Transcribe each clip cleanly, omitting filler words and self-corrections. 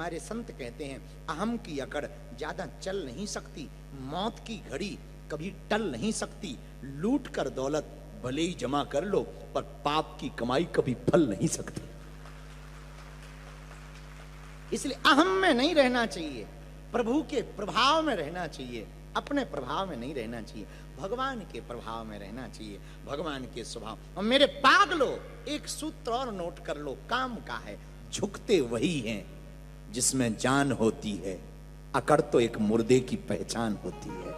हमारे संत कहते हैं अहम की अकड़ ज्यादा चल नहीं सकती, मौत की घड़ी कभी टल नहीं सकती, लूट कर दौलत भले ही जमा कर लो पर पाप की कमाई कभी फल नहीं सकती। इसलिए अहम में नहीं रहना चाहिए, प्रभु के प्रभाव में रहना चाहिए, अपने प्रभाव में नहीं रहना चाहिए, भगवान के प्रभाव में रहना चाहिए, भगवान के स्वभाव। और मेरे पागलो एक सूत्र और नोट कर लो, काम का है, झुकते वही हैं जिसमें जान होती है, अकड़ तो एक मुर्दे की पहचान होती है।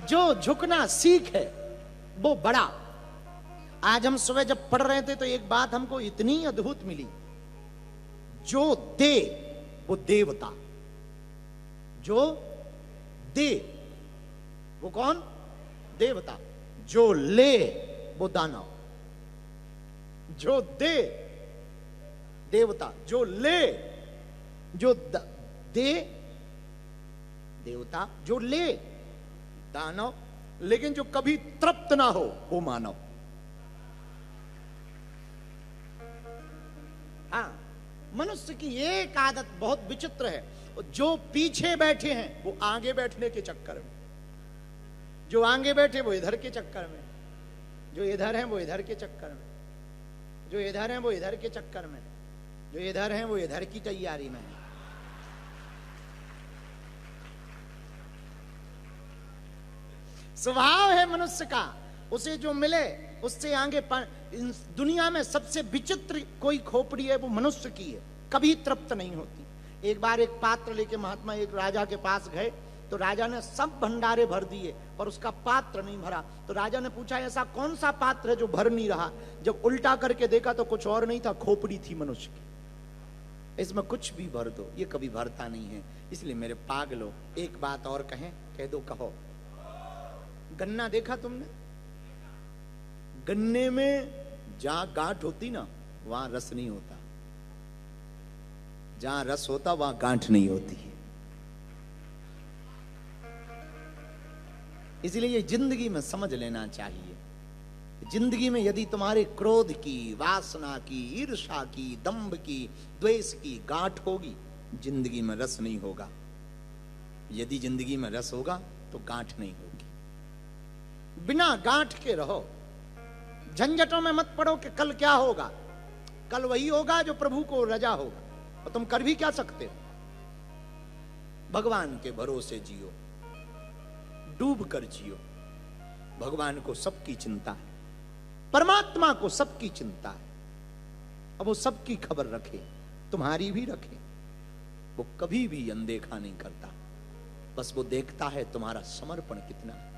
जो झुकना सीख है वो बड़ा। आज हम सुबह जब पढ़ रहे थे तो एक बात हमको इतनी अद्भुत मिली, जो दे वो देवता, जो दे वो कौन? देवता। जो ले वो दानव। जो दे देवता, जो ले जो दे देवता, जो ले दानव, लेकिन जो कभी तृप्त ना हो वो मानव। हाँ, मनुष्य की एक आदत बहुत विचित्र है, जो पीछे बैठे हैं वो आगे बैठने के चक्कर में, जो आगे बैठे वो इधर के चक्कर में, जो इधर हैं वो इधर के चक्कर में, जो इधर हैं वो इधर के चक्कर में, जो इधर हैं वो इधर की तैयारी में है। स्वभाव है मनुष्य का, उसे जो मिले उससे आगे दुनिया में सबसे विचित्र कोई खोपड़ी है वो मनुष्य की है, कभी तृप्त नहीं होती। एक बार एक पात्र लेके महात्मा एक राजा के पास गए, तो राजा ने सब भंडारे भर दिए पर उसका पात्र नहीं भरा। तो राजा ने पूछा ऐसा कौन सा पात्र है जो भर नहीं रहा? जब उल्टा करके देखा तो कुछ और नहीं था, खोपड़ी थी मनुष्य की। इसमें कुछ भी भर दो, ये कभी भरता नहीं है। इसलिए मेरे पागलो एक बात और कहें, कह दो, कहो। गन्ना देखा तुमने? गन्ने में जहां गांठ होती ना वहां रस नहीं होता, जहां रस होता वहां गांठ नहीं होती है। इसलिए ये जिंदगी में समझ लेना चाहिए। जिंदगी में यदि तुम्हारे क्रोध की, वासना की, ईर्ष्या की, दंभ की, द्वेष की गांठ होगी, जिंदगी में रस नहीं होगा। यदि जिंदगी में रस होगा तो गांठ नहीं होगी। बिना गांठ के रहो, झंझटों में मत पड़ो कि कल क्या होगा। कल वही होगा जो प्रभु को रजा होगा, और तुम कर भी क्या सकते हो? भगवान के भरोसे जियो, डूब कर जियो। भगवान को सबकी चिंता है, परमात्मा को सबकी चिंता है। अब वो सबकी खबर रखे, तुम्हारी भी रखे। वो कभी भी अनदेखा नहीं करता, बस वो देखता है तुम्हारा समर्पण कितना है।